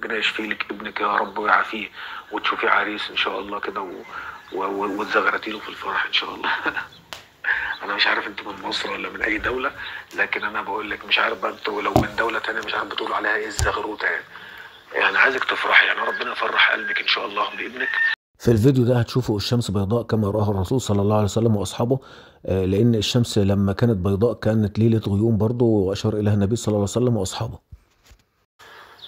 ربنا يشفي لك ابنك يا رب ويعافيه، وتشوفيه عريس ان شاء الله كده وتزغرتي له في الفرح ان شاء الله. انا مش عارف انت من مصر ولا من اي دوله، لكن انا بقول لك مش عارف بقى انتوا لو من دوله تانية مش عارف بتقولوا عليها ايه الزغروطه يعني عايزك تفرحي، يعني ربنا يفرح قلبك ان شاء الله بابنك. في الفيديو ده هتشوفوا الشمس بيضاء كما رآها الرسول صلى الله عليه وسلم وأصحابه. لأن الشمس لما كانت بيضاء كانت ليلة غيوم برضه، وأشار إليها النبي صلى الله عليه وسلم وأصحابه.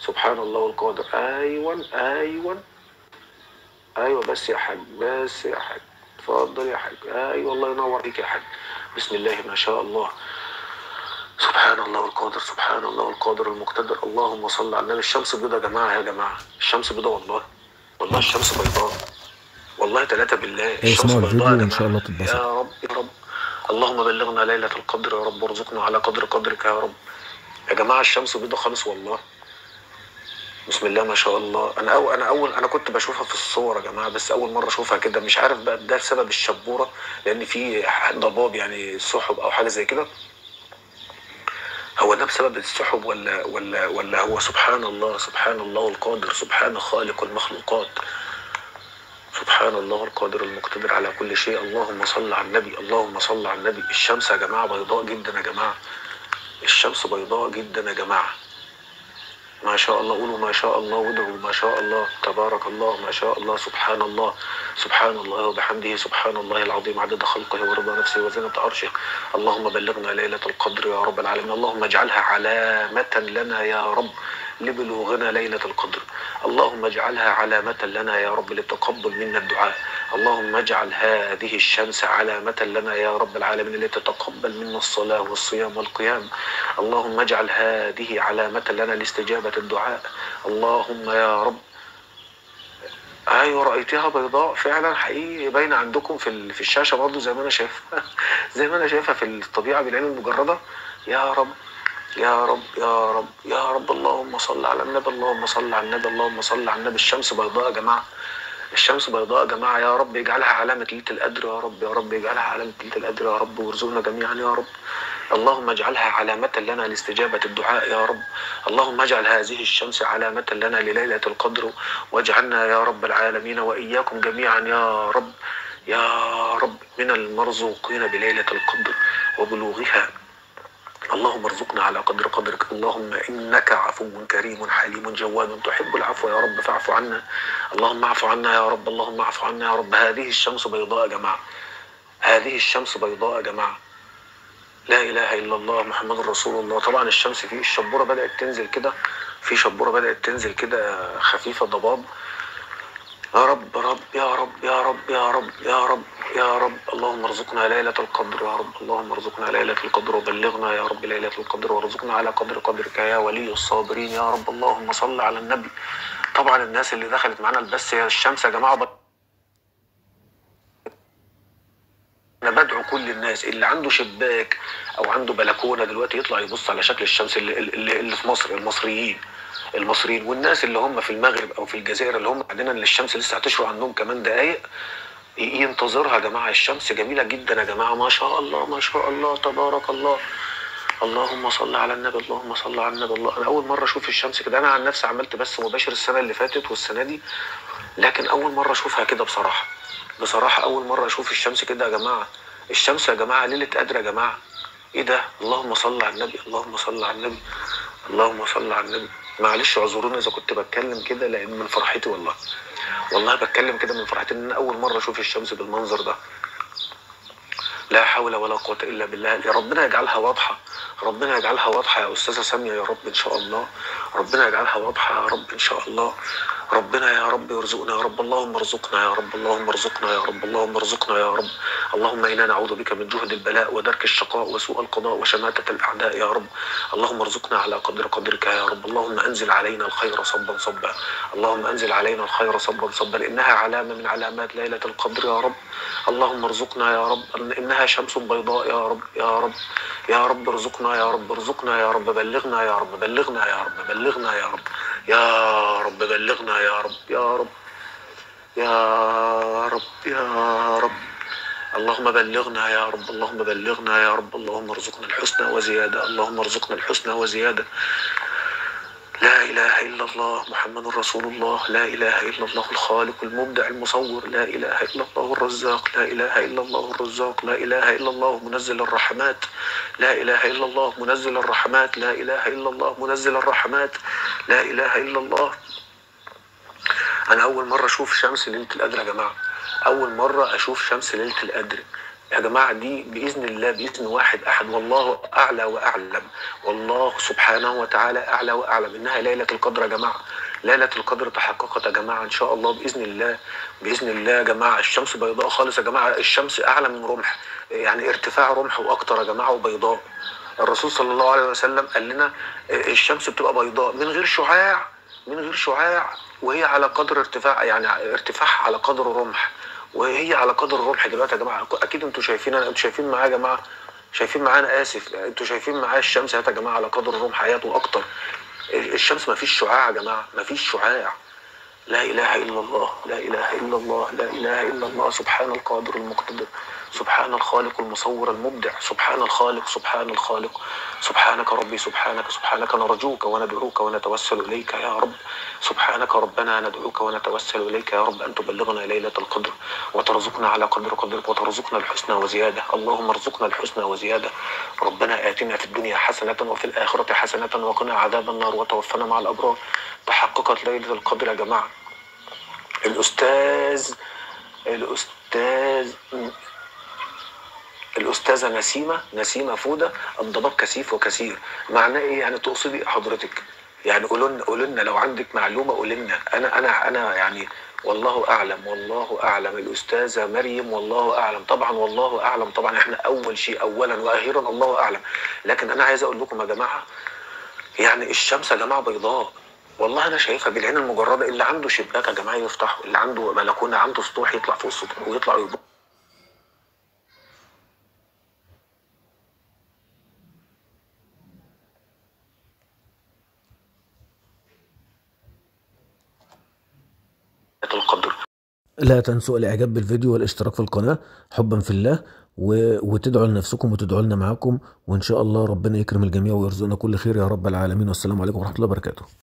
سبحان الله والقادر. ايوه ايوه ايوه، بس يا حاج، بس يا حاج، اتفضل يا حاج. ايوه الله ينور عليك يا حاج. بسم الله ما شاء الله. سبحان الله والقادر، سبحان الله والقادر المقتدر. اللهم صل على النبي. الشمس بيضاء يا جماعه، يا جماعه الشمس بيضاء والله، والله الشمس بيضاء، والله ثلاثة بالله الشمس اسمعوا بيضاء يا الفيديو وإن شاء جماعه. الله يا تتبسطوا. رب يا رب. اللهم بلغنا ليلة القدر يا رب، وارزقنا على قدر قدرك يا رب. يا جماعه الشمس بيضاء خالص والله. بسم الله ما شاء الله. انا كنت بشوفها في الصور يا جماعه، بس اول مره اشوفها كده. مش عارف بقى ده بسبب الشبوره، لان في ضباب يعني سحب او حاجه زي كده. هو ده بسبب السحب ولا هو سبحان الله، سبحان الله والقادر، سبحان خالق المخلوقات، سبحان الله القادر المقتدر على كل شيء. اللهم صل على النبي، اللهم صل على النبي. الشمس يا جماعه بيضاء جدا يا جماعه، الشمس بيضاء جدا يا جماعه. ما شاء الله، قولوا ما شاء الله وادعوا ما شاء الله، تبارك الله، ما شاء الله، سبحان الله، سبحان الله وبحمده، سبحان الله العظيم عدد خلقه ورضا نفسه وزنة عرشه. اللهم بلغنا ليلة القدر يا رب العالمين. اللهم اجعلها علامة لنا يا رب لبلوغنا ليلة القدر. اللهم اجعلها علامة لنا يا رب لتقبل منا الدعاء. اللهم اجعل هذه الشمس علامة لنا يا رب العالمين لتتقبل منا الصلاة والصيام والقيام. اللهم اجعل هذه علامة لنا لاستجابة الدعاء. اللهم يا رب. ايوه رأيتها بيضاء فعلا حقيقي، باينة عندكم في الشاشة برضو زي ما انا شايفها. زي ما انا شايفها في الطبيعة بالعين المجردة. يا رب يا رب يا رب يا رب. اللهم صل على النبي، اللهم صل على النبي، اللهم صل على النبي. الشمس بيضاء يا جماعة، الشمس بيضاء يا جماعة. يا رب يجعلها علامة ليلة القدر يا رب، يا رب يجعلها علامة ليلة القدر يا رب، وارزقنا جميعا يا رب. اللهم اجعلها علامة لنا لاستجابة الدعاء يا رب. اللهم اجعل هذه الشمس علامة لنا لليلة القدر، واجعلنا يا رب العالمين وإياكم جميعا يا رب، يا رب من المرزوقين بليلة القدر وبلوغها. اللهم ارزقنا على قدر قدرك. اللهم إنك عفو كريم حليم جواد تحب العفو يا رب فاعف عنا. اللهم اعف عنا يا رب، اللهم اعف عنا يا رب. هذه الشمس بيضاء يا جماعة، هذه الشمس بيضاء يا جماعة. لا إله إلا الله محمد رسول الله. طبعا الشمس في الشبورة بدأت تنزل كده، في شبورة بدأت تنزل كده خفيفة ضباب. يا رب رب يا رب يا رب يا رب يا رب يا رب. اللهم ارزقنا ليلة القدر يا رب، اللهم ارزقنا ليلة القدر وبلغنا يا رب ليلة القدر، وارزقنا على قدر قدرك يا ولي الصابرين يا رب. اللهم صل على النبي. طبعا الناس اللي دخلت معانا البث هي الشمس يا جماعة. انا بدعو كل الناس اللي عنده شباك او عنده بلكونه دلوقتي يطلع يبص على شكل الشمس اللي في مصر. المصريين والناس اللي هم في المغرب او في الجزائر اللي هم قاعدين ان الشمس لسه هتشرق عندهم كمان دقايق، ينتظرها يا جماعه. الشمس جميله جدا يا جماعه، ما شاء الله ما شاء الله تبارك الله. اللهم صل على النبي، اللهم صل على النبي. الله، انا اول مره اشوف الشمس كده. انا عن نفسي عملت بث مباشر السنه اللي فاتت والسنه دي، لكن اول مره اشوفها كده بصراحه. بصراحه اول مره اشوف الشمس كده يا جماعه. الشمس يا جماعه ليله قدر يا جماعه. ايه ده؟ اللهم صل على النبي، اللهم صل على النبي، اللهم صل على النبي. معلش اعذروني اذا كنت بتكلم كده، لان من فرحتي والله، والله بتكلم كده من فرحتي ان انا اول مره اشوف الشمس بالمنظر ده. لا حول ولا قوة إلا بالله. يا ربنا يجعلها واضحة، ربنا يجعلها واضحة يا أستاذة سامية يا رب إن شاء الله. ربنا يجعلها واضحة يا رب إن شاء الله. ربنا يا رب يرزقنا يا رب. اللهم ارزقنا يا رب، اللهم ارزقنا يا رب، اللهم ارزقنا يا رب. اللهم إنا نعوذ بك من جهد البلاء ودرك الشقاء وسوء القضاء وشماتة الأعداء يا رب. اللهم ارزقنا على قدر قدرك يا رب. اللهم أنزل علينا الخير صبا صبا، اللهم أنزل علينا الخير صبا صبا. إنها علامة من علامات ليلة القدر يا رب. اللهم ارزقنا يا رب، إنها شمس بيضاء يا رب، يا رب يا رب. ارزقنا يا رب، ارزقنا يا رب. بلغنا يا رب، بلغنا يا رب، بلغنا يا رب، يا رب بلغنا يا رب، يا رب يا رب يا رب. اللهم بلغنا يا رب، اللهم بلغنا يا رب. اللهم ارزقنا الحسنى وزيادة، اللهم ارزقنا الحسنى وزيادة. لا إله إلا الله محمد رسول الله. لا إله إلا الله الخالق المبدع المصور. لا إله إلا الله الرزاق. لا إله إلا الله الرزاق. لا إله إلا الله منزل الرحمات. لا إله إلا الله منزل الرحمات. لا إله إلا الله منزل الرحمات. لا إله إلا الله. أنا أول مرة أشوف شمس ليلة القدر يا جماعة. أول مرة أشوف شمس ليلة القدر يا جماعة. دي بإذن الله، بإذن واحد أحد، والله أعلى وأعلم. والله سبحانه وتعالى أعلى وأعلم إنها ليلة القدر يا جماعة. ليلة القدر تحققت يا جماعة إن شاء الله بإذن الله. بإذن الله يا جماعة. الشمس بيضاء خالص يا جماعة. الشمس أعلى من رمح، يعني ارتفاع رمح وأكتر يا جماعة، وبيضاء. الرسول صلى الله عليه وسلم قال لنا الشمس بتبقى بيضاء من غير شعاع، من غير شعاع، وهي على قدر ارتفاع، يعني ارتفاعها على قدر رمح، وهي على قدر الرمح. دلوقتي يا جماعه اكيد انتوا شايفين، انتوا شايفين معايا يا جماعه، شايفين معانا، اسف، انتوا شايفين معايا الشمس يا جماعه على قدر الرمح ايات واكتر. الشمس ما فيش شعاع يا جماعه، ما فيش شعاع. لا إله إلا الله. لا إله إلا الله. لا إله إلا الله. سبحان القادر المقتدر. سبحان الخالق المصور المبدع. سبحان الخالق. سبحان الخالق. سبحانك ربي. سبحانك. سبحانك نرجوك وندعوك ونتوسل إليك يا رب. سبحانك ربنا ندعوك ونتوسل إليك يا رب أن تبلغنا ليلة القدر وترزقنا على قدر قدرك وترزقنا الحسنى وزيادة. اللهم ارزقنا الحسنى وزيادة. ربنا آتنا في الدنيا حسنة وفي الآخرة حسنة وقنا عذاب النار وتوفنا مع الأبرار. تحققت ليلة القدر يا جماعة. الأستاذة نسيمة فودة الضباب كثيف وكثير. معناه إيه يعني؟ تقصدي إيه حضرتك؟ يعني قولوا لنا لو عندك معلومة، قولي لنا. أنا يعني والله أعلم، والله أعلم. الأستاذة مريم والله أعلم طبعا، والله أعلم طبعا. إحنا أول شيء أولا وأخيرا الله أعلم. لكن أنا عايز أقول لكم يا جماعة، يعني الشمس يا جماعة بيضاء. والله انا شايفها بالعين المجرده. اللي عنده شباك يا جماعه يفتحه، اللي عنده بلكونه، عنده سطوح، يطلع فوق السطوح ويطلع يبص. القدر. لا تنسوا الاعجاب بالفيديو والاشتراك في القناة حبا في الله، وتدعوا لنفسكم وتدعوا لنا معاكم، وان شاء الله ربنا يكرم الجميع ويرزقنا كل خير يا رب العالمين. والسلام عليكم ورحمة الله وبركاته.